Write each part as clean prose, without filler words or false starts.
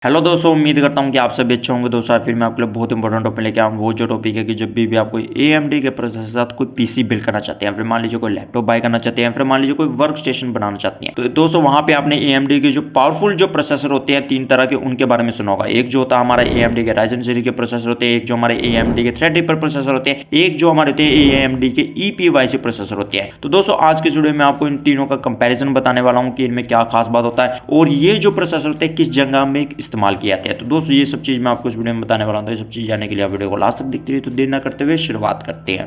Hello दोस्तों, उम्मीद करता हूँ कि आप सभी अच्छे होंगे। दोस्तों फिर मैं आपके लिए बहुत इंपॉर्टेंट टॉपिक लेके आऊँ। वो जो टॉपिक है कि जब भी आप कोई AMD के प्रोसेसर के साथ कोई पीसी बिल्ड करना चाहते हैं, फिर मान लीजिए कोई लैपटॉप बाय करना चाहते हैं, फिर मान लीजिए कोई वर्क स्टेशन बनाना चाहते हैं, तो दोस्तों वहाँ पे आपने AMD के जो पावरफुल जो प्रोसेसर होते हैं तीन तरह के, उनके बारे में सुना होगा। एक जो होता है हमारा AMD के राइजन सीरीज के प्रोसेसर होते हैं, एक जो हमारे AMD के थ्रेडरिपर प्रोसेसर होते हैं, एक जो हमारे होते हैं AMD के EPYC प्रोसेसर होते हैं। तो दोस्तों आज के वीडियो में आपको इन तीनों का कंपैरिजन बताने वाला हूँ कि इनमें क्या खास बात होता है और ये जो प्रोसेसर होते हैं किस जगह में इस्तेमाल किए जाते हैं। तो दोस्तों ये सब चीज मैं आपको इस वीडियो में बताने वाला हूं। तो ये सब चीज जानने के लिए आप वीडियो को लास्ट तक देखते रहिए। तो देर ना करते हुए शुरुआत करते हैं।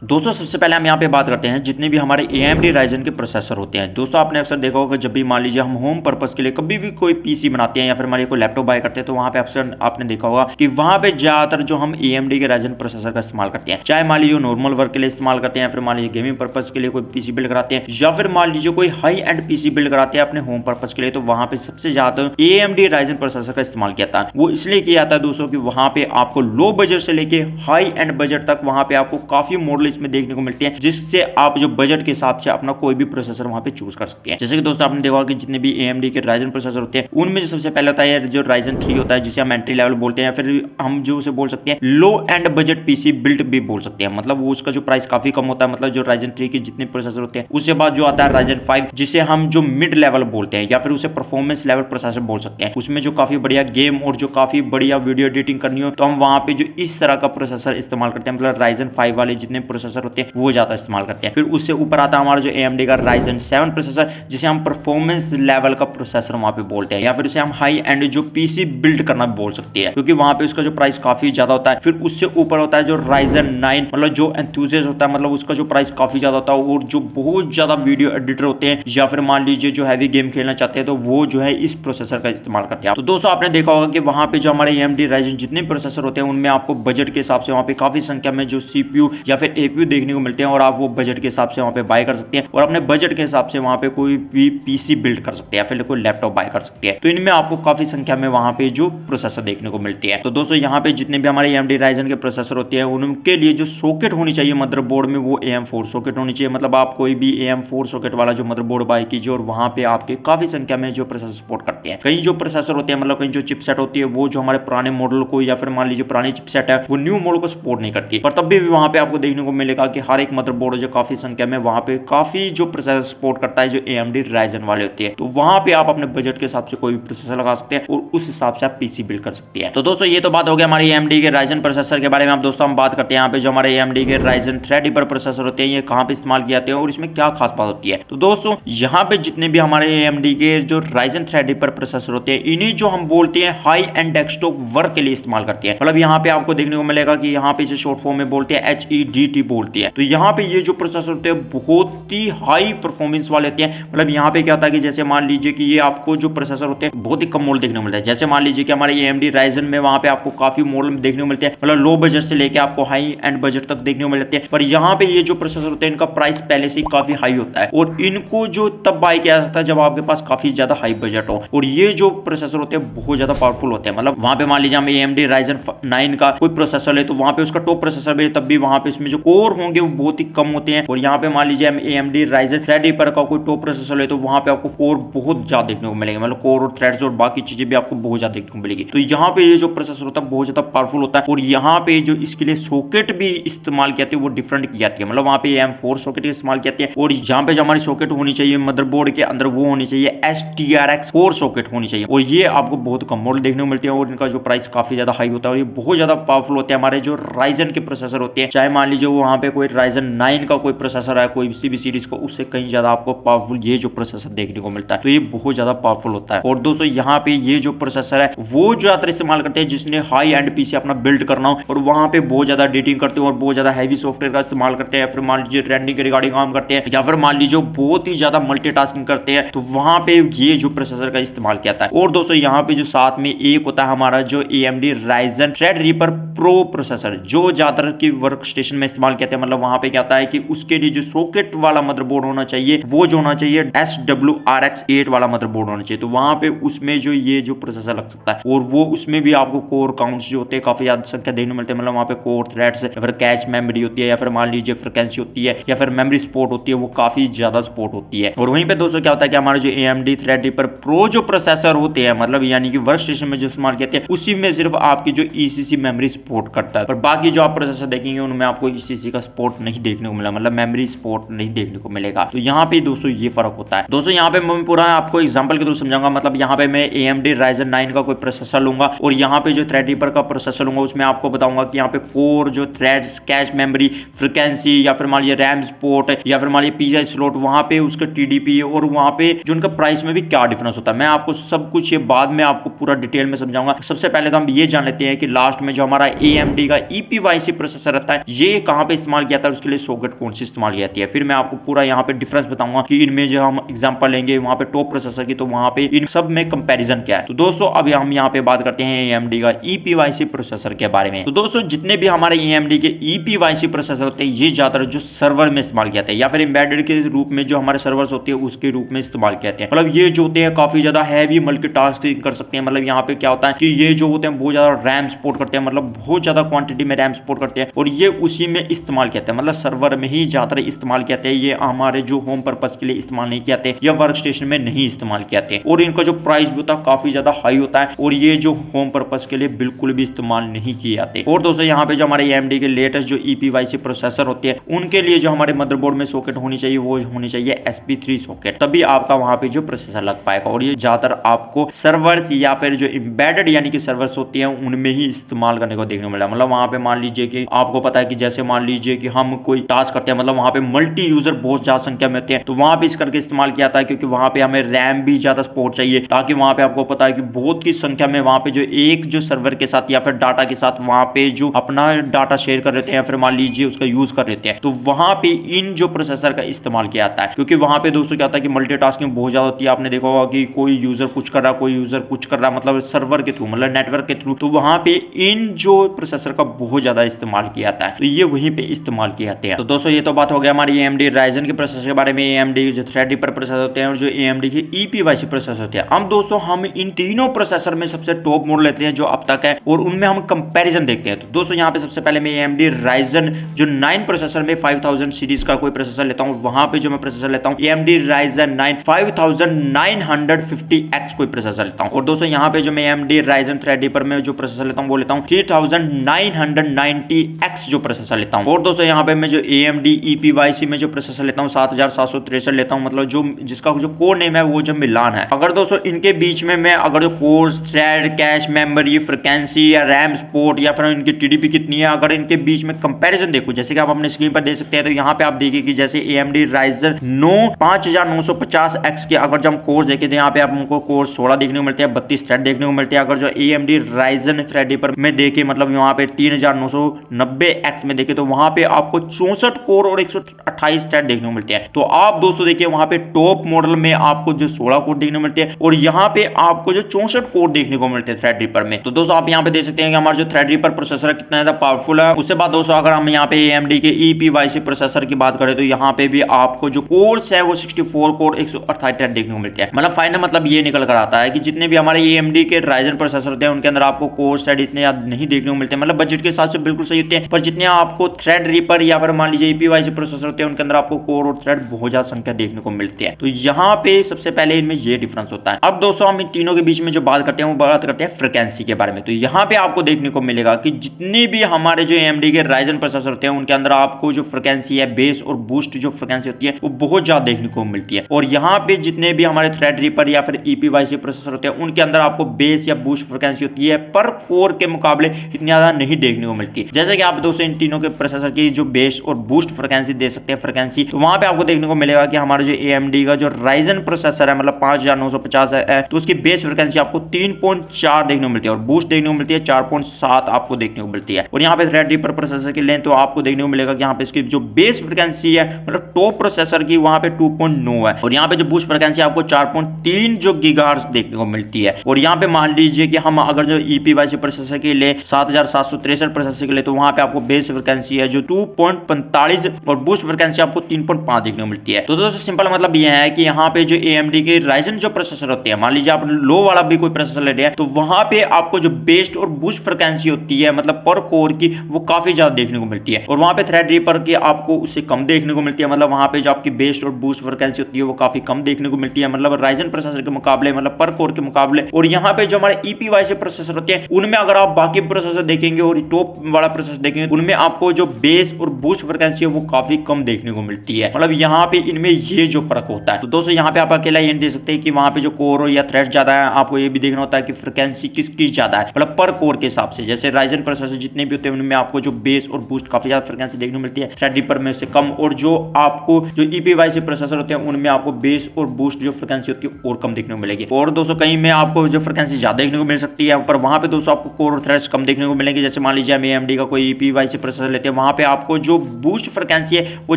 दोस्तों सबसे पहले हम यहाँ पे बात करते हैं जितने भी हमारे AMD राइजन के प्रोसेसर होते हैं। दोस्तों आपने अक्सर देखा होगा जब भी मान लीजिए हम होम पर्पस के लिए कभी भी कोई पीसी बनाते हैं या फिर मान लीजिए कोई लैपटॉप बाय करते हैं, तो वहाँ पे अक्सर आपने देखा होगा कि वहाँ पे ज्यादातर जो हम AMD के राइजन प्रोसेसर का इस्तेमाल करते हैं, चाहे मान लीजिए नॉर्मल वर्क के लिए इस्तेमाल करते हैं, फिर मान लीजिए गेमिंग पर्पज के लिए कोई पीसी बिल्ड कराते हैं, या फिर मान लीजिए कोई हाई एंड पीसी बिल्ड कराते हैं अपने होम पर्पज के लिए, तो वहाँ पे सबसे ज्यादा AMD राइजन प्रोसेसर का इस्तेमाल किया था। वो इसलिए किया जाता है दोस्तों कि वहाँ पे आपको लो बजट से लेके हाई एंड बजट तक वहाँ पे आपको काफी मॉडल इसमें देखने को मिलते हैं, जिससे आप जो बजट के हिसाब से अपना कोई भी प्रोसेसर वहां पे चूज कर सकते हैं। जैसे कि दोस्तों आपने देखा कि जितने भी AMD के राइजन प्रोसेसर होते हैं उनमें जो सबसे पहले होता है जो राइजन 3 होता है, जिसे हम एंट्री लेवल बोलते हैं, फिर हम जो उसे बोल सकते हैं लो एंड बजट पीसी बिल्ड भी बोल सकते हैं। मतलब वो उसका जो प्राइस काफी कम होता है, मतलब जो राइजन 3 के जितने प्रोसेसर होते हैं। उसके बाद जो आता है राइजन 5, जिसे हम जो मिड लेवल बोलते हैं या फिर उसे परफॉर्मेंस लेवल प्रोसेसर बोल सकते हैं। उसमें जो काफी बढ़िया गेम और जो काफी बढ़िया वीडियो एडिटिंग करनी हो तो हम वहां पे जो इस तरह का प्रोसेसर इस्तेमाल करते हैं, मतलब राइजन 5 वाले जितने प्रोसेसर होते हैं वो ज्यादा इस्तेमाल करते हैं। फिर उससे ऊपर आता है हमारा जो AMD का राइजन 7 प्रोसेसर, जिसे हम परफॉर्मेंस लेवल का प्रोसेसर वहां पे बोलते हैं, या फिर उसे हम हाई एंड जो पीसी बिल्ड करना बोल सकते हैं, क्योंकि वहां पे उसका जो प्राइस काफी ज्यादा होता है। फिर उससे ऊपर होता है जो राइजन 9, मतलब जो एंथुसियास्ट होता है, मतलब उसका जो प्राइस काफी ज्यादा होता है, और जो बहुत ज्यादा वीडियो एडिटर होते हैं या फिर मान लीजिए जो हैवी गेम खेलना चाहते हैं, तो वो जो है इस प्रोसेसर का इस्तेमाल करते हैं। तो दोस्तों आपने देखा होगा कि वहां पे जो हमारे AMD राइजन जितने प्रोसेसर होते हैं उनमें आपको बजट के हिसाब से वहां पे काफी संख्या में जो CPU या फिर APU देखने को मिलते हैं, और आप वो बजट के हिसाब से वहां पे बाय कर सकते हैं और अपने बजट के हिसाब से वहां पे कोई भी पीसी बिल्ड कर सकते हैं, फिर कोई लैपटॉप बाय कर सकते हैं। तो इनमें आपको काफी संख्या में वहां पे जो प्रोसेसर देखने को मिलते हैं। तो दोस्तों यहाँ पे जितने भी हमारे AMD राइजन के प्रोसेसर होते हैं उनके लिए जो सॉकेट होनी चाहिए मदरबोर्ड में, वो AM4 सॉकेट होनी चाहिए। मतलब आप कोई भी AM4 सॉकेट वाला जो मदरबोर्ड बाय कीजिए और वहां पे आपके काफी संख्या में जो प्रोसेसर सपोर्ट करते हैं। कई जो प्रोसेसर होते हैं, मतलब कहीं जो चिपसेट होती है वो जो हमारे पुराने मॉडल को या फिर मान लीजिए पुरानी चिपसेट है वो न्यू मॉडल को सपोर्ट नहीं करती, पर तब भी वहां पे आपको देखने को मिलेगा कि हर एक मदरबोर्ड जो काफी संख्या में वहां पे काफी जो प्रोसेसर सपोर्ट करता है जो AMD राइजन वाले होते हैं। तो वहां पे आप अपने बजट के हिसाब से कोई भी प्रोसेसर लगा सकते हैं और उस हिसाब से आप पीसी बिल्ड कर सकते हैं। तो दोस्तों ये तो बात हो गई हमारे AMD के राइजन प्रोसेसर के बारे में। अब दोस्तों हम बात करते हैं यहाँ पे जो हमारे AMD के राइजन थ्रेडरिपर प्रोसेसर होते हैं ये कहाँ पे इस्तेमाल किए जाते हैं और इसमें क्या खास बात होती है। तो दोस्तों यहाँ पे जितने भी हमारे AMD के जो राइजन थ्रेडरिपर प्रोसेसर होते हैं इन्हीं जो हम बोलते हैं हाई एंड डेस्कटॉप वर्क के लिए इस्तेमाल करते हैं। मतलब यहाँ पे आपको देखने को मिलेगा कि यहाँ पे इसे शॉर्ट फॉर्म में बोलते हैं HEDT बोलते हैं। तो यहाँ पे ये जो प्रोसेसर होते हैं बहुत ही हाई परफॉर्मेंस वाले होते हैं। मतलब यहाँ पे क्या होता है कि जैसे मान लीजिए कि ये आपको जो प्रोसेसर होते हैं बहुत ही कम मॉडल देखने को मिलता है। जैसे मान लीजिए कि हमारे AMD राइजन में वहां पे आपको काफी मॉडल देखने को मिलते हैं, मतलब लो बजट से लेके आपको हाई एंड बजट तक देखने को मिलते हैं। पर यहाँ पे ये जो प्रोसेसर होते हैं इनका प्राइस पहले से ही काफी हाई होता है और इनको जो तब बाय किया जाता है जब आपके पास काफी ज्यादा हाई बजट हो। और ये जो प्रोसेसर होते हैं बहुत ज्यादा पावरफुल होते हैं। मतलब वहां पे मान लीजिए हम AMD राइजन 9 का कोई प्रोसेसर है तो वहां पे उसका टॉप प्रोसेसर भी, तब भी वहां पे इसमें जो कोर होंगे वो बहुत ही कम होते हैं। और यहाँ पे मान लीजिए हम AMD राइजन थ्रेडरिपर का कोई टॉप प्रोसेसर है तो वहां पे आपको कोर बहुत ज्यादा देखने को मिलेंगे, मतलब कोर और थ्रेड्स और बाकी चीजें भी आपको बहुत ज्यादा देखने को मिलेगी। तो यहाँ पे ये जो प्रोसेसर होता है बहुत ज्यादा पावरफुल होता है और यहाँ पे जो इसके लिए सॉकेट भी इस्तेमाल किया जाती है वो डिफरेंट की जाती है। मतलब वहाँ पे AM4 सॉकेट इस्तेमाल किया जाती है और यहाँ पे जो हमारी सॉकेट होनी चाहिए मदरबोर्ड के अंदर वो होनी चाहिए STRX4 सॉकेट होनी चाहिए, और ये आपको बहुत कम मॉडल देखने को मिलती है और इनका जो प्राइस काफी ज्यादा हाई होता है और ये बहुत ज्यादा पावरफुल होते हैं। हमारे जो राइजन के प्रोसेसर होते हैं, चाहे मान लीजिए वहाँ पे कोई राइजन 9 का कोई प्रोसेसर है कोई CB सीरीज को, उससे कहीं ज्यादा आपको पावरफुल ये जो प्रोसेसर देखने को मिलता है। तो ये बहुत ज्यादा पावरफुल होता है। और दोस्तों यहाँ पे ये जो प्रोसेसर है वो ज्यादातर इस्तेमाल करते हैं जिसने हाई एंड पीसी अपना बिल्ड करना हो और वहां पे बहुत ज्यादा एडिटिंग करते हैं और बहुत ज्यादा हैवी सॉफ्टवेयर का इस्तेमाल करते हैं, फिर मान लीजिए ट्रेंडिंग के रिगार्डिंग काम करते हैं, या फिर मान लीजिए बहुत ही ज्यादा मल्टीटास्किंग करते हैं, तो वहां पे ये जो प्रोसेसर का इस्तेमाल किया जाता है। और दोस्तों यहाँ पे जो साथ में एक होता है हमारा जो AMD राइजन थ्रेडरिपर प्रो प्रोसेसर, जो ज्यादातर की वर्क स्टेशन में इस्तेमाल इस्तेमाल कहते हैं, मतलब वहां पे क्या आता है कि उसके लिए जो सॉकेट वाला मदरबोर्ड होना चाहिए वो जो होना चाहिए SWRX8 वाला मदरबोर्ड होना चाहिए। तो वहां पे उसमें जो ये जो प्रोसेसर लग सकता है, और वो उसमें भी आपको कोर काउंट्स जो होते हैं काफी ज्यादा संख्या देखने मिलते हैं, मतलब वहां पे कोर थ्रेड्स या फिर कैश मेमोरी होती है, या फिर मान लीजिए फ्रिक्वेंसी होती है, या फिर मेमोरी सपोर्ट होती है, वो काफी ज्यादा सपोर्ट होती है। और वहीं पे दोस्तों क्या होता है कि हमारे जो AMD थ्रेडरिपर प्रो जो प्रोसेसर होते हैं, मतलब यानी कि वर्क स्टेशन में जो इस्तेमाल करते हैं, उसी में सिर्फ आपकी जो ECC मेमोरी सपोर्ट करता है, पर बाकी जो आप प्रोसेसर देखेंगे उनमें आपको ECC का सपोर्ट नहीं देखने को मिला, मतलब मेमोरी सपोर्ट नहीं देखने को मिलेगा। तो यहाँ पे दोस्तों ये फर्क होता है। दोस्तों यहाँ पे मैं पूरा आपको एग्जांपल के थ्रू समझाऊंगा, मतलब यहाँ पे मैं AMD Ryzen 9 का कोई प्रोसेसर लूंगा और यहाँ पे जो थ्रेडरिपर का प्रोसेसर लूंगा उसमें आपको बताऊंगा कि यहाँ पे कोर जो थ्रेड्स, कैश मेमोरी, फ्रिक्वेंसी, या फिर मान लीजिए रैम सपोर्ट, या फिर मान लीजिए PCI स्लॉट, वहां पे उसका TDP और वहां पे जो उनका प्राइस में भी क्या डिफरेंस होता है। मैं आपको सब कुछ ये बाद में आपको पूरा डिटेल में समझाऊंगा। सबसे पहले तो हम ये जान लेते हैं कि लास्ट में जो हमारा AMD का EPYC प्रोसेसर रहता है ये कहां पे इस्तेमाल किया जाता है, उसके लिए सॉकेट कौन सी इस्तेमाल की जाती है। फिर मैं आपको पूरा यहाँ पे डिफरेंस बताऊंगा कि इनमें जो हम एग्जांपल लेंगे वहां पे टॉप प्रोसेसर की, तो वहां पे इन सब में कंपैरिजन क्या है। तो दोस्तों अभी हम यहाँ पे बात करते हैं AMD का EPYC प्रोसेसर के बारे में। तो दोस्तों जितने भी हमारे AMD के EPYC प्रोसेसर होते हैं ये ज्यादातर जो सर्वर में इस्तेमाल किया जाता है, या फिर एम्बेडेड के रूप में जो हमारे सर्वर्स होते हैं उसके रूप में इस्तेमाल किया जाते हैं। मतलब ये जो होते हैं काफी ज्यादा हैवी मल्टीटास्किंग कर सकते हैं। मतलब यहाँ पे क्या होता है कि ये जो होते हैं बहुत ज्यादा रैम सपोर्ट करते हैं, मतलब बहुत ज्यादा क्वांटिटी में रैम सपोर्ट करते हैं, और ये उसी में इस्तेमाल किया जाता है, मतलब सर्वर में ही ज्यादातर इस्तेमाल किया जाता है। ये हमारे जो होम पर्पस के लिए इस्तेमाल नहीं किया जाते या वर्क स्टेशन में नहीं इस्तेमाल किया जाते, और इनका जो प्राइस भी होता है काफी ज्यादा हाई होता है, और ये जो होम पर्पस के लिए बिल्कुल भी इस्तेमाल नहीं किए जाते। और दोस्तों यहाँ पे जो हमारे AMD के लेटेस्ट जो EPYC प्रोसेसर होते हैं उनके लिए जो हमारे मदरबोर्ड में सॉकेट होनी चाहिए वो होनी चाहिए SP3 सॉकेट, तभी आपका वहां पे जो प्रोसेसर लग पाएगा। और ये ज्यादातर आपको सर्वर्स या फिर जो एम्बेडेड यानी कि सर्वर्स होती हैं उनमें ही इस्तेमाल करने को देखने को मिला। मतलब वहां पे मान लीजिए कि आपको पता है कि जैसे मान लीजिए कि हम कोई टास्क करते हैं, मतलब वहां पे मल्टी यूजर बहुत ज्यादा संख्या में होते हैं, तो वहां पे इस करके इस्तेमाल किया जाता है, क्योंकि वहां पे हमें रैम भी ज्यादा सपोर्ट चाहिए, ताकि वहां पे आपको पता है कि बहुत की संख्या में वहां पे जो एक जो सर्वर के साथ या फिर डाटा के साथ वहां पे जो अपना डाटा शेयर कर रहे हैं या फिर मान लीजिए उसका यूज कर रहे हैं, तो वहां पे इन जो प्रोसेसर का इस्तेमाल किया जाता है। क्योंकि वहां पे दोस्तों क्या होता है कि मल्टीटास्किंग बहुत ज्यादा होती है। आपने देखा होगा कि कोई यूजर कुछ कर रहा, कोई यूजर कुछ कर रहा, मतलब सर्वर के थ्रू, मतलब नेटवर्क के थ्रू, तो वहां पे इन जो प्रोसेसर का बहुत ज्यादा इस्तेमाल किया जाता है, तो ये वहीं पे इस्तेमाल किए जाते हैं। तो दोस्तों ये तो बात हो गया हमारी AMD Ryzen के प्रोसेसर के बारे में, AMD जो थ्रेडरिपर प्रोसेसर होते हैं और जो AMD के EPYC प्रोसेसर होते हैं। हम दोस्तों हम इन तीनों प्रोसेसर में सबसे टॉप मॉडल लेते हैं जो अब तक है, और उनमें हम कंपैरिजन देखते हैं। तो दोस्तों यहाँ पे सबसे पहले मैं AMD Ryzen जो 9 प्रोसेसर में 5000 सीरीज का कोई प्रोसेसर लेता हूँ, वहां पे जो मैं प्रोसेसर लेता हूँ AMD Ryzen 9 5950X कोई प्रोसेसर लेता हूँ। और दोस्तों यहाँ पे जो मैं AMD Ryzen थ्रेडरिपर में जो प्रोसेसर लेता हूँ वो लेता हूँ 3990X जो प्रोसेसर लेता हूँ। और दोस्तों यहाँ पे मैं जो AMD EPYC में जो प्रोसेसर लेता हूँ 7763 लेता हूँ, मतलब जो जिसका जो कोर नेम है वो जो मिलान है। अगर दोस्तों इनके बीच में मैं अगर जो course, thread, cache memory, frequency या रैम सपोर्ट या फिर इनकी TDP कितनी है, अगर इनके बीच में कंपैरिजन देखो, जैसे कि आप अपने स्क्रीन पर देख सकते हैं, तो यहाँ पे आप देखिए कि जैसे AMD Ryzen 9 5950X के अगर जब हम कोर्स देखें तो यहाँ पे आपको कोर्स 16 देखने को मिलते हैं, 32 थ्रेड देखने को मिलते हैं। अगर जो AMD Ryzen थ्रेडरिपर में देखे, मतलब यहाँ पे 3990X में देखे, तो वहां पे आपको 64 कोर और 128 थ्रेड देखने को मिलते हैं। तो आप दोस्तों देखिए वहां पे टॉप मॉडल में आपको जो 16 कोर देखने को मिलते हैं और यहाँ पे आपको जो 64 कोर देखने को मिलते हैं थ्रेडरिपर में। तो दोस्तों आप यहाँ पे देख सकते हैं कि हमारा जो थ्रेडरिपर प्रोसेसर कितना ज्यादा पावरफुल है। उसके बाद दोस्तों अगर हम यहाँ पे AMD के EPYC प्रोसेसर की बात करें तो यहाँ पे भी आपको जो कोर्स है वो 64 कोर 128 थ्रेड देखने को मिलते हैं। मतलब फाइनल मतलब ये निकल कर आता है कि जितने भी हमारे AMD के Ryzen प्रोसेसर होते हैं उनके अंदर आपको कोर थ्रेड इतने नहीं देखने को मिलते हैं, मतलब बजट के हिसाब से बिल्कुल सही होते हैं, पर जितने आपको थ्रेडरिपर या फिर मान लीजिए EPYC प्रोसेसर होते हैं उनके अंदर आपको कोर और थ्रेड बहुत ज्यादा संख्या देखने को मिलती है। तो यहाँ पे सबसे पहले इनमें ये डिफरेंस होता है। अब दोस्तों हम इन तीनों के बीच में जो बात करते हैं वो बात करते हैं फ्रिक्वेंसी के बारे में। तो यहाँ पे आपको देखने को मिलेगा कि जितने भी हमारे जो AMD के Ryzen प्रोसेसर होते हैं उनके अंदर आपको जो फ्रिक्वेंसी है, बेस और बूस्ट जो फ्रिक्वेंसी होती है वो बहुत ज्यादा देखने को मिलती है। और यहाँ पे जितने भी हमारे थ्रेडरिपर या फिर EPYC प्रोसेसर होते हैं उनके अंदर आपको बेस या बूस्ट फ्रिक्वेंसी होती है, पर कोर के मुकाबले इतनी ज्यादा नहीं देखने को मिलती। जैसे कि आप दोस्तों इन तीनों के प्रोसेसर की जो बेस और बूस्ट फ्रिक्वेंसी दे सकते हैं फ्रिक्वेंसी, तो वहां पे आपको देखने को मिलेगा कि हमारे जो AMD का जो Ryzen प्रोसेसर है मतलब 5950 है, तो उसकी बेस फ्रिक्वेंसी आपको 3.4 देखने को मिलती है और बूस्ट देखने को मिलती है 4.7 आपको देखने को मिलती है। और यहाँ पे थ्रेडरिपर प्रोसेसर की लें तो आपको देखने को मिलेगा कि यहाँ पे इसकी जो बेस फ्रिक्वेंसी है मतलब टॉप प्रोसेसर की वहां पे 2.9 है, और यहाँ पे जो बूस्ट फ्रिक्वेंसी आपको 4.3 जो गीगाहर्ट्ज देखने को मिलती है। और यहाँ पे मान लीजिए कि हम अगर जो EPYC प्रोसेसर के लिए 7763 प्रोसेसर के लिए, तो वहां पे आपको बेस फ्रिक्वेंसी है जो 2.45 और बूस्ट फ्रिक्वेंसी आपको 3.5 देखने को मिलती है। तो दोस्तों सिंपल मतलब यह है कि यहाँ पे जो AMD के Ryzen जो प्रोसेसर होते हैं, मान लीजिए आप लो वाला भी कोई प्रोसेसर ले रहे हैं, तो वहां पे आपको जो बेस्ट और बूस्ट फ्रिक्वेंसी होती है मतलब पर कोर की, वो काफी ज्यादा देखने को मिलती है। और वहां पे थ्रेडरीपर की आपको उससे कम देखने को मिलती है, मतलब वहां पे जो आपकी बेस्ट और बूस्ट फ्रिक्वेंसी होती है वो काफी कम देखने को मिलती है, मतलब Ryzen प्रोसेसर के मुकाबले, मतलब पर कोर के मुकाबले। और यहाँ पे जो हमारे EPY से प्रोसेसर होते हैं उनमें अगर आप बाकी प्रोसेसर देखेंगे और टॉप वाला प्रोसेसर देखेंगे, उनमें आपको जो बेस और बूस्ट फ्रिक्वेंसी है वो काफी कम देखने को मिलती है, मतलब यहाँ पे इनमें ये जो फर्क होता है। तो दोस्तों यहाँ पे आप अकेला ये नहीं देख सकते कि वहां पे जो कोर या थ्रेड ज्यादा है, आपको ये भी देखना होता है कि फ्रिक्वेंसी किसकी ज्यादा है, मतलब पर कोर के हिसाब से। जैसे Ryzen प्रोसेसर जितने भी होते हैं उनमें आपको जो बेस और बूस्ट काफी ज्यादा फ्रिक्वेंसी देखने को मिलती है, थ्रेडरीपर में उससे कम। और जो आपको जो EPY से प्रोसेसर होते हैं उनमें आपको बेस और बूस्ट जो फ्रिक्वेंसी होती है और कम देखने को मिलेगी। और दोस्तों कहीं में आपको जो फ्रिक्वेंसी ज्यादा देखने को मिल सकती है, पर वहां पे दोस्तों आपको कोर और थ्रेड्स कम देखने को मिलेंगे। जैसे मान लीजिए हम AMD का कोई EPY से प्रोसेसर लेते हैं, वहां पे आपको जो बूस्ट फ्रिक्वेंसी है वो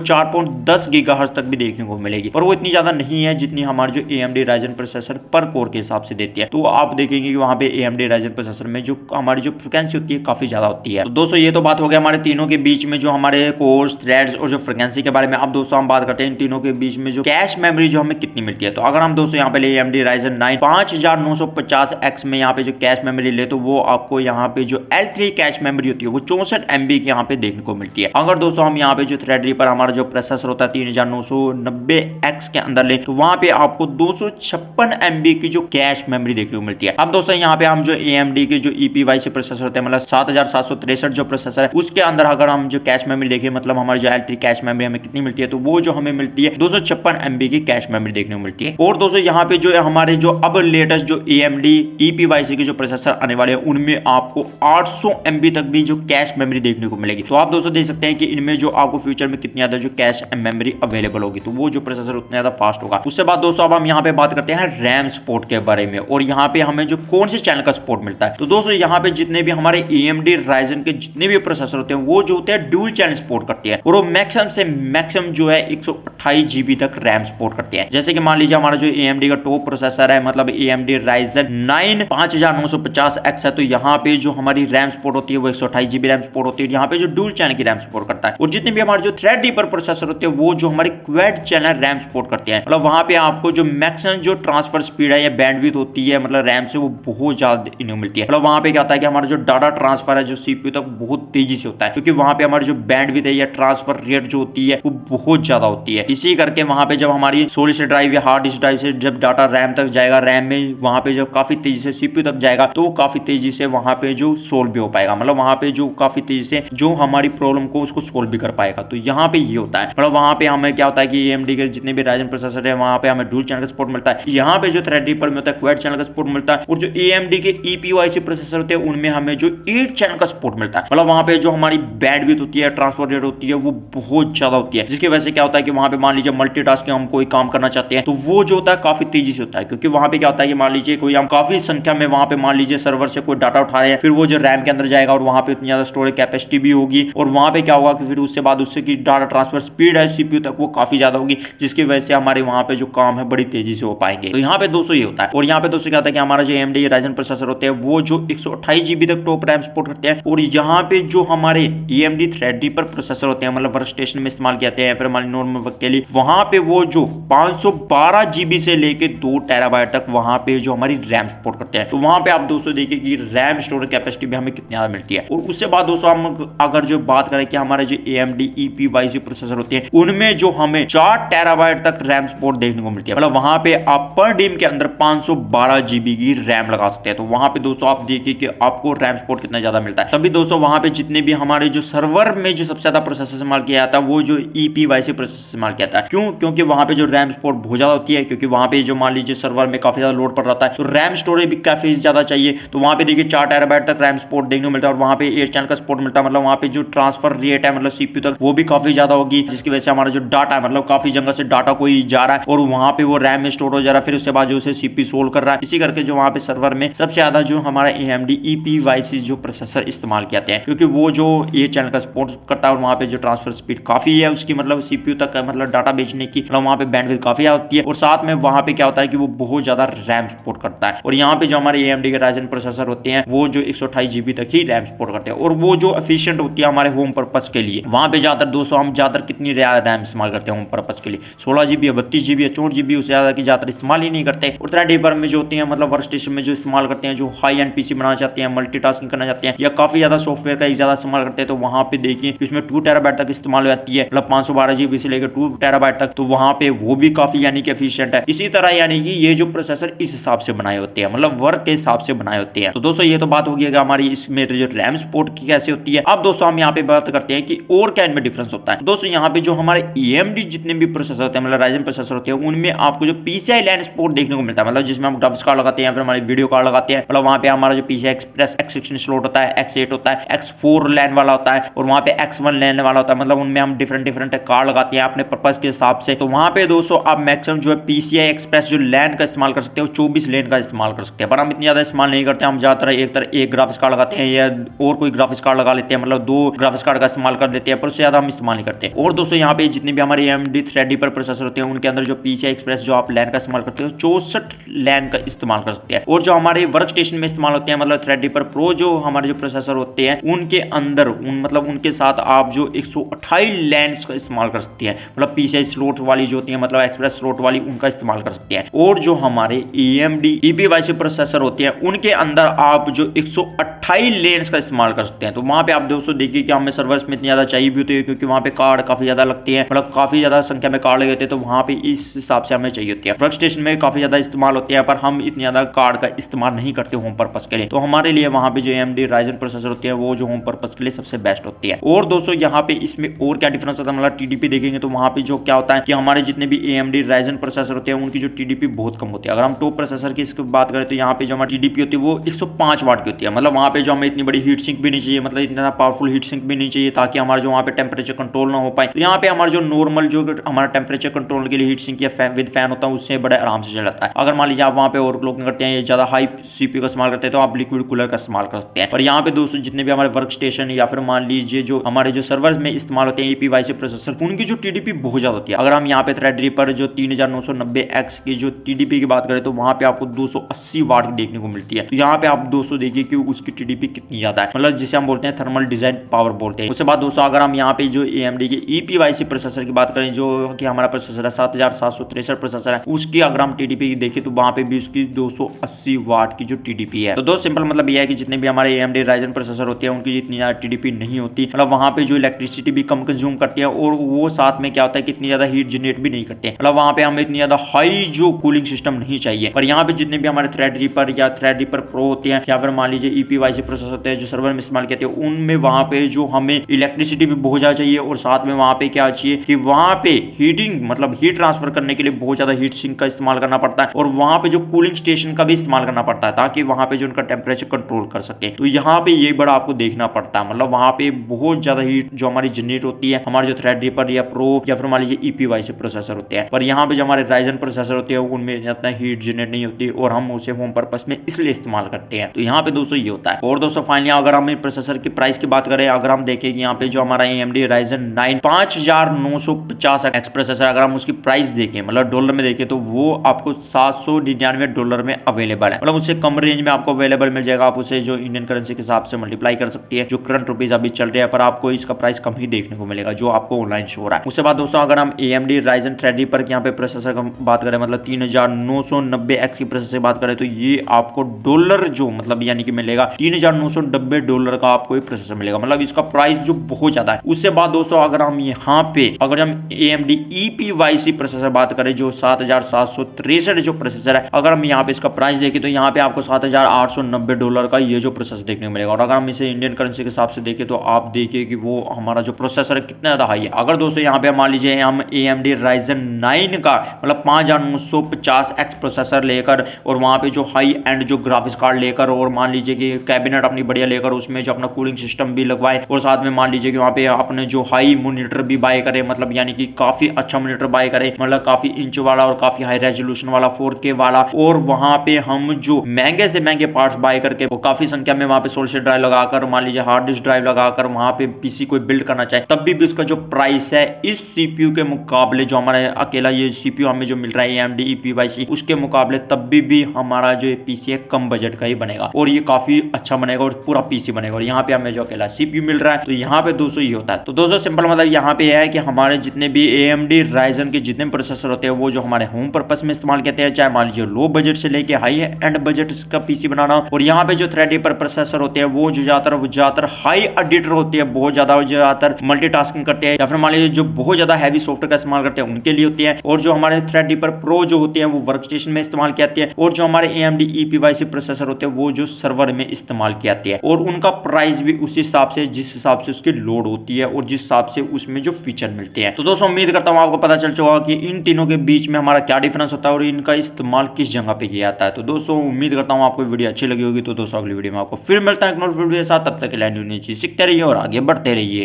4.10 गीगाहर्ट्ज तक भी देखने को मिलेगी, और वो इतनी ज्यादा नहीं है जितनी हमारे जो AMD Ryzen प्रोसेसर पर कोर के हिसाब से देती है। तो आप देखेंगे कि वहां पे AMD Ryzen प्रोसेसर में जो हमारी जो फ्रिक्वेंसी होती है काफी ज्यादा होती है। तो दोस्तों ये तो बात हो गया हमारे तीनों के बीच में जो हमारे कोर्स, थ्रेड्स और जो फ्रिक्वेंसी के बारे में। अब दोस्तों हम बात करते हैं इन तीनों के बीच में जो कैश मेमोरी जो हमें कितनी मिलती है। तो अगर हम दोस्तों यहाँ पे ले AMD Ryzen 9 5950X में यहाँ पे जो कैश मेमोरी ले, तो वो आपको यहाँ पे जो L3 कैश मेमोरी होती है वो 64 MB की यहाँ पे देखने को मिलती है। अगर दोस्तों हम यहाँ पे जो थ्रेडरीपर हमारा जो प्रोसेसर होता है 3990X के अंदर ले, तो वहां पे आपको 256 MB की जो कैश मेमोरी देखने को मिलती है। अब दोस्तों यहाँ पे हम जो AMD के जो EPY से प्रोसेसर होते हैं, मतलब 7763 जो प्रोसेसर है उसके अंदर अगर हम जो कैश मेमोरी देखें, मतलब हमारी जो L3 कैश मेमोरी हमें कितनी मिलती है, तो वो जो हमें मिलती है 256 MB की कैश मेमोरी देखने को मिलती है। और दोस्तों यहाँ पे जो है हमारे जो अब लेटेस्ट जो AMD EPY से के जो प्रोसेसर आने वाले हैं उनमें आपको 800 MB तक भी जो कैश मेमोरी देखने को मिलेगी। तो आप दोस्तों देख सकते हैं कि इनमें जो आपको फ्यूचर में कितनी ज्यादा जो कैश मेमोरी अवेलेबल होगी, तो वो जो प्रोसेसर उतना ज्यादा फास्ट होगा। उससे बाद दोस्तों अब हम यहाँ पे बात करते हैं रैम सपोर्ट के बारे में, और यहाँ पे हमें जो कौन से चैनल का सपोर्ट मिलता है। तो दोस्तों यहाँ पे जितने भी हमारे AMD Ryzen के जितने भी प्रोसेसर होते हैं वो जो होते हैं ड्यूल चैनल सपोर्ट करते हैं, और वो मैक्सिमम से मैक्सिमम जो है 128 GB तक रैम सपोर्ट करते हैं। जैसे कि मान लीजिए हमारा जो AMD का टॉप प्रोसेसर है, मतलब AMD Ryzen 9 5950X है, तो यहाँ पे जो हमारी रैम सपोर्ट होती है वो 128 GB रैम सपोर्ट होती है। यहाँ पे जो ड्यूल चैनल की रैम सपोर्ट करता है। और जितने भी हमारे जो थ्रेडरीपर प्रोसेसर होते हैं वो जो हमारे क्वाड चैनल रैम सपोर्ट करते हैं, मतलब वहां पे आपको जो मैक्सिमम जो ट्रांसफर स्पीड है या बैंडविड्थ होती है मतलब रैम से, वो बहुत ज्यादा इन्हें मिलती है। मतलब वहां पे क्या होता है कि हमारा जो डाटा ट्रांसफर है जो CPU तक बहुत तेजी से होता है, क्योंकि वहां पे हमारी जो बैंडविड्थ है या ट्रांसफर रेट जो होती है वो बहुत ज्यादा होती है। इसी करके वहां पे जब हमारी सॉलिड स्टेट ड्राइव या हार्ड डिस्क ड्राइव से जब डाटा रैम तक जाएगा, रैम में वहां पे जब काफी तेजी से CPU तक जाएगा, तो वो काफी तेजी से वहां पे जो सोल्व भी हो पाएगा, मतलब वहां पे जो काफी तेजी से जो हमारी प्रॉब्लम को उसको सोल्व भी कर पाएगा। तो यहाँ पे ये होता है, मतलब वहां पे हमें क्या होता है कि AMD के जितने भी Ryzen प्रोसेसर है वहां पे हमें डुअल चैनल का सपोर्ट मिलता है। यहाँ पे जो थ्रेडरीपर में होता है क्वाड चैनल का सपोर्ट मिलता है, और जो AMD के EPY से प्रोसेसर होते हैं उनमें हमें जो 8 चैनल का सपोर्ट मिलता है। मतलब वहां पे जो हमारी बैंडविड्थ होती है, ट्रांसफर रेट होती है, वो बहुत ज्यादा होती है, जिसकी वजह से क्या होता है कि वहां पे मान लीजिए मल्टीटास्किंग हम कोई काम करना चाहते हैं, तो वो जो होता है काफी तेजी से होता है। क्योंकि वहां पे क्या होता है कि मान लीजिए कोई हम काफी संख्या में वहां पे मान लीजिए सर्वर से कोई डाटा उठा रहे हैं, फिर वो जो रैम के अंदर जाएगा और वहां पे इतनी ज्यादा स्टोरेज कैपेसिटी भी होगी, और वहां पे क्या होगा कि फिर उससे बाद उससे की डाटा ट्रांसफर स्पीड है CPU तक वो काफी ज्यादा होगी, जिसकी वजह से हमारे वहां पे जो काम है बड़ी तेजी से हो पाएंगे। तो यहाँ पे दोस्तों ये होता है। और यहाँ पे दोस्तों क्या होता है कि हमारा जो AMD Ryzen प्रोसेसर होते हैं वो जो 128 GB तक टॉप रैम सपोर्ट करते हैं, और यहाँ पे जो हमारे AMD थ्रेडरीपर प्रोसेसर होते हैं, मतलब वर्क स्टेशन में इस्तेमाल किए जाते हैं, फिर हमारे नॉर्मल वर्क के लिए, वहां पे वो जो 512 GB से लेके 2 TB तक वहां पे जो हमारी रैम सपोर्ट करते हैं। तो वहां पे आप दोस्तों देखिए कि रैम स्टोरेज कैपेसिटी भी हमें कितनी ज्यादा मिलती है। और उससे बाद दोस्तों हम अगर जो बात करें कि हमारे जो AMD EPY से प्रोसेसर होते हैं उनमें जो हमें 4 TB तक रैम सपोर्ट देखने को मिलती है, मतलब वहां पे आप पर डीम के अंदर 512 GB की रैम लगा सकते हैं। तो वहां पे दोस्तों आप देखिए कि आपको रैम सपोर्ट कितना ज्यादा मिलता है। तभी दोस्तों वहां पे जितने भी हमारे जो सर्वर में जो सबसे ज्यादा प्रोसेसर इस्तेमाल किया जाता है वो जो EPY से प्रोसेसर इस्तेमाल किया जाता है। क्यों? क्योंकि वहां पे जो रैम सपोर्ट बहुत ज्यादा होती है, क्योंकि वहां पे जो मान लीजिए सर्वर में काफी ज्यादा लोड पड़ रहा है, तो रैम स्टोरेज भी काफी ज्यादा चाहिए। तो वहां पे देखिए 4 TB तक रैम सपोर्ट देखने को मिलता है, और वहां पे 8 चैनल का सपोर्ट मिलता है, मतलब वहां पे जो ट्रांसफर रेट है मतलब CPU तक वो भी काफी ज्यादा होगी, जिसकी वजह से हमारा जो डाटा है मतलब काफी जगह से डाटा कोई जा रहा है और वहां पे वो रैम में स्टोर हो जा रहा है, फिर उसके बाद जो उसे CPU सोल्व कर रहा है। इसी करके जो वहां पे सर्वर में सबसे ज्यादा जो हमारा AMD EPY से जो प्रोसेसर इस्तेमाल किए जाते हैं, क्योंकि वो जो 8 चैनल का सपोर्ट करता है और वहां पे जो ट्रांसफर स्पीड काफी है उसकी, मतलब CPU तक मतलब डाटा भेजने की, मतलब वहां पे बैंडविड्थ काफी ज्यादा होती है। और साथ में वहां पे क्या होता है कि वो बहुत ज्यादा रैम सपोर्ट करता है। और यहाँ पे जो हमारे AMD के Ryzen प्रोसेसर होते हैं वो जो 128 GB तक ही रैम सपोर्ट करते हैं, और वो जो एफिशिएंट होती है हमारे हमारे होम पर्पस के लिए। वहाँ पे ज्यादातर दोस्तों हम ज्यादातर कितनी रैम इस्तेमाल करते हैं होम पर्पस के लिए, 16 GB है, 32 GB है, 64 GB, उससे ज्यादा की ज्यादातर इस्तेमाल ही नहीं करते। और थ्रेडरीपर में जो होती है मतलब वर्क स्टेशन में जो इस्तेमाल करते हैं, जो हाई एंड पीसी बनाना चाहते हैं, मल्टीटास्किंग करना चाहते हैं या काफी ज्यादा सॉफ्टवेयर का एक ज्यादा इस्तेमाल करते हैं, तो वहाँ पे देखिए कि उसमें 2 TB तक इस्तेमाल हो जाती है, मतलब 512 GB से लेकर 2 TB तक, तो वहाँ पे वो भी काफी यानी कि एफिशिएंट है। इसी तरह यानी कि ये जो प्रोसेसर इस हिसाब से बनाए होते हैं, मतलब वर्क के हिसाब से बनाए होते हैं। तो दोस्तों ये तो बात होगी कि हमारी इसमें जो रैम सपोर्ट की कैसे होती है। अब दोस्तों हम यहाँ पे बात करते हैं कि और क्या इनमें डिफरेंस होता है। दोस्तों यहाँ पे जो हमारे AMD जितने भी प्रोसेसर होते हैं, मतलब राइजन प्रोसेसर होते हैं, उनमें आपको जो PCI लैन सपोर्ट देखने को मिलता है, मतलब जिसमें हम ग्राफिक्स कार्ड लगाते हैं या फिर हमारे वीडियो कार्ड लगाते हैं, मतलब वहाँ पे हमारा जो PCI एक्सप्रेस X16 स्लॉट होता है, X8 होता है, X4 लैन वाला होता है और वहाँ पे X1 लैन वाला होता है, मतलब उनमें हम डिफरेंट कार्ड लगाते हैं अपने पर्पज के हिसाब से। तो वहाँ पे दोस्तों आप मैक्सिमम जो है PCI एक्सप्रेस जो लैन का इस्तेमाल कर सकते हो, 24 लैन का इस्तेमाल कर सकते हैं, पर हम इतनी ज्यादा इस्तेमाल नहीं करते। हम ज्यादातर एक ग्राफिक्स कार्ड लगाते हैं या और कोई ग्राफिक्स कार्ड लगा लेते हैं, मतलब 2 ग्राफिक्स कार्ड का इस्तेमाल कर देते हैं, पर उससे ज्यादा हम इस्तेमाल नहीं करते। और दोस्तों यहाँ पे जितने भी हमारे AMD थ्रेडरीपर प्रोसेसर होते हैं, उनके अंदर जो PCI एक्सप्रेस जो आप लैन का इस्तेमाल करते हो, 64 लैन का इस्तेमाल कर सकते हैं। और जो हमारे वर्क स्टेशन में इस्तेमाल होते हैं, मतलब थ्रेडरीपर प्रो जो हमारे जो प्रोसेसर होते हैं, उनके अंदर मतलब उनके साथ आप जो 128 लैंस का इस्तेमाल कर सकते हैं, मतलब PCI स्लॉट वाली जो होती है, मतलब एक्सप्रेस स्लॉट वाली, उनका इस्तेमाल कर सकते हैं। और जो हमारे AMD EPYC प्रोसेसर होते हैं, उनके अंदर आप जो 128 लेन्स का इस्तेमाल कर सकते हैं। तो वहां पे आप दोस्तों देखिए कि हमें सर्वर्स में इतनी ज्यादा चाहिए भी होती है, क्योंकि वहां पे कार्ड काफी ज्यादा लगते हैं, मतलब काफी ज्यादा संख्या में कार्ड लगे होते हैं, तो वहां पे इस हिसाब से हमें चाहिए होती है। वर्क स्टेशन में काफी ज्यादा इस्तेमाल होते हैं, पर हम इतनी ज्यादा कार्ड का इस्तेमाल नहीं करते होम पर्पस के लिए। तो हमारे लिए वहां पे जो AMD राइजन प्रोसेसर होते हैं, वो जो होम पर्पस के लिए सबसे बेस्ट होती है। और दोस्तों यहाँ पे इसमें और क्या डिफरेंस होता है, मतलब TDP देखेंगे तो वहां पे जो क्या होता है कि हमारे जितने भी AMD राइजन प्रोसेसर होते हैं, उनकी जो TDP बहुत कम होती है। अगर हम टॉप प्रोसेसर की इसकी बात करें तो यहाँ पे जो हमारी TDP होती है वो 105 वाट की होती है, मतलब वहाँ पे जो हमें इतनी बड़ी हीट सिंक भी नहीं चाहिए, मतलब इतना पावरफुल हीट सिंक भी नहीं चाहिए ताकि हमारा जो वहाँ पे टेम्परेचर कंट्रोल ना हो पाए। तो यहाँ पे हमारा जो नॉर्मल जो हमारा टेम्परेचर कंट्रोल के लिए हीट सिंक या विद फैन होता है, उससे बड़े आराम से चल जाता है। अगर मान लीजिए आप वहाँ पे ओवरक्लॉकिंग करते हैं, ज्यादा हाई CPU का इस्तेमाल करते हैं, तो आप लिक्विड कूलर का इस्तेमाल कर सकते हैं। पर यहाँ पे दोस्तों जितने भी हमारे वर्क स्टेशन या फिर मान लीजिए जो हमारे जो सर्वर में इस्तेमाल होते हैं EPYC प्रोसेसर, उनकी जो TDP बहुत ज्यादा होती है। अगर हम यहाँ पे थ्रेडरीपर जो 3990X की जो TDP की बात करें तो वहाँ पे आपको 280 वाट की देखने को मिलती है। तो यहाँ पे आप दोस्तों देखिए कि उसकी TDP कितनी ज्यादा है, मतलब जिसे हम बोलते हैं थर्मल डिजाइन पावर बोलते हैं। उसके बाद दोस्तों अगर हम यहाँ पे जो AMD के EPYC प्रोसेसर की बात करें, जो कि हमारा प्रोसेसर है 7763 प्रोसेसर है, उसकी अगर हम TDP देखें तो वहाँ पे भी उसकी 280 वाट की जो TDP है। तो दोस्त सिंपल मतलब यह है कि जितने भी हमारे AMD राइजन प्रोसेसर होते हैं, उनकी जितनी ज्यादा TDP नहीं होती, मतलब वहाँ पे जो इलेक्ट्रिसिटी भी कम कंज्यूम करती है, और वो साथ में क्या होता है कि इतनी ज्यादा हीट जनरेट भी नहीं करते, मतलब वहाँ पे हमें इतनी ज्यादा हाई जो कूलिंग सिस्टम नहीं चाहिए। पर यहाँ पे जितने भी हमारे थ्रेडरीपर या थ्रेडरीपर प्रो होते हैं या फिर मान लीजिए EPYC प्रोसेसर होते हैं जो सर्वर में इस्तेमाल करते हैं, उनमें वहाँ पे जो हमें इलेक्ट्रिसिटी भी बहुत ज्यादा चाहिए, और साथ में वहाँ पे क्या चाहिए कि वहाँ पे हीटिंग मतलब हीट ट्रांसफर करने के लिए बहुत ज्यादा हीट सिंक का इस्तेमाल करना पड़ता है, और वहाँ पे जो कूलिंग स्टेशन का भी इस्तेमाल करना पड़ता है ताकि वहाँ पे जो उनका टेम्परेचर कंट्रोल कर सके। तो यहाँ पे ये बड़ा आपको देखना पड़ता है, मतलब वहाँ पे बहुत ज्यादा हीट जो हमारी जनरेट होती है हमारे जो थ्रेडरीपर या प्रो या फिर मान लीजिए EPYC प्रोसेसर होते हैं। पर यहाँ पे जो हमारे राइजन प्रोसेसर होते हैं उनमें इतना हीट जनरेट नहीं होती, और हम उसे होम पर्पस में इसलिए इस्तेमाल करते हैं। तो यहाँ पे दोस्तों ये होता है। और दोस्तों फाइनली अगर हम प्रोसेसर की प्राइस की बात करें, अगर हम देखें यहाँ पे जो हमारा AMD राइजन 9 5950X प्रोसेसर, अगर हम उसकी प्राइस देखें मतलब डॉलर में देखें तो वो आपको $799 में अवेलेबल है, मतलब उससे कम रेंज में आपको अवेलेबल मिल जाएगा। आप उसे जो इंडियन करेंसी के हिसाब से मल्टीप्लाई कर सकती है, जो करंट रुपीज अभी चल रहे हैं, पर आपको इसका प्राइस कम ही देखने को मिलेगा जो आपको ऑनलाइन शो हो रहा है। उसके बाद दोस्तों अगर हम AMD राइजन थ्रेडरीपर के यहाँ पे प्रोसेसर की बात करें, मतलब 3990X की प्रोसेसर की बात करें, तो ये आपको डॉलर जो मतलब यानी कि मिलेगा $3990 का आपको एक प्रोसेसर मिलेगा, मतलब इसका प्राइस जो बहुत ज्यादा है। उससे बाद दोस्तों अगर हम यहाँ पे अगर हम AMD EPYC प्रोसेसर बात करें जो 7763 जो प्रोसेसर है, अगर हम यहाँ पे इसका प्राइस देखें तो यहाँ पे आपको $7890 का ये जो प्रोसेसर देखने को मिलेगा। और अगर हम इसे इंडियन करेंसी के हिसाब से देखें तो आप देखिए कि वो हमारा जो प्रोसेसर है कितना ज्यादा हाई है। अगर दोस्तों यहाँ पे मान लीजिए हम AMD राइजन 9 का मतलब 5950X प्रोसेसर लेकर और वहाँ पे जो हाई एंड जो ग्राफिक्स कार्ड लेकर और मान लीजिए कि कैबिनेट अपनी बढ़िया लेकर उसमें जो अपना कूलिंग सिस्टम भी लगवाए, और साथ में मान लीजिए कि वहाँ पे अपने जो हाई मॉनिटर भी बाय करे, मतलब यानी कि काफी अच्छा मॉनिटर बाय करे, मतलब काफी इंच वाला और काफी हाई रेजोल्यूशन वाला 4K वाला, और वहाँ पे हम जो महंगे से महंगे पार्ट्स बाय करके वो काफी संख्या में वहाँ पे सोल्यूशन ड्राइव लगाकर मान लीजिए हार्ड डिस्क ड्राइव लगाकर वहाँ पे PC कोई बिल्ड करना चाहे, तब भी उसका जो प्राइस है इस CPU के मुकाबले जो हमारा अकेला ये CPU हमें जो मिल रहा है AMD EPYC उसके मुकाबले, तब भी हमारा जो PC है कम बजट का ही बनेगा और ये काफी अच्छा बनेगा और पूरा PC बनेगा। और यहाँ पे हमें जो अकेला CPU मिल मिल रहा है। तो यहाँ पे दोस्तों ये होता है। तो दोस्तों सिंपल मतलब यहाँ पे है कि हमारे जितने भी AMD Ryzen के जितने प्रोसेसर होते हैं वो जो हमारे होम पर्पस में इस्तेमाल करते हैं, चाहे मान लीजिए लो बजट से लेके हाई एंड बजट का पीसी बनाना। और यहाँ पे जो थ्रेडरीपर प्रोसेसर होते हैं वो जो ज्यादातर हाई एडिटर होते हैं, बहुत ज्यादातर मल्टीटास्किंग करते हैं, या फिर मान लीजिए जो बहुत ज्यादा हैवी सॉफ्टवेयर का इस्तेमाल करते हैं उनके लिए होते हैं। और जो हमारे थ्रेडरीपर प्रो जो होते हैं वो वर्क स्टेशन में इस्तेमाल किए जाते हैं। और जो हमारे AMD EPYC प्रोसेसर होते हैं वो जो सर्वर में इस्तेमाल किए जाते हैं। और उनका प्राइस भी उस हिसाब से, जिस हिसाब से उसकी लोड होती है और जिस हिसाब से उसमें जो फीचर मिलते हैं। तो दोस्तों उम्मीद करता हूं आपको पता चल चुका होगा कि इन तीनों के बीच में हमारा क्या डिफरेंस होता है और इनका इस्तेमाल किस जगह पे किया जाता है। तो दोस्तों उम्मीद करता हूं आपको वीडियो अच्छी लगी होगी। तो दोस्तों अगली वीडियो में आपको फिर मिलता है एक नई वीडियो के साथ। तब तक के लिए न्यू चीज सीखते रहिए और आगे बढ़ते रहिए।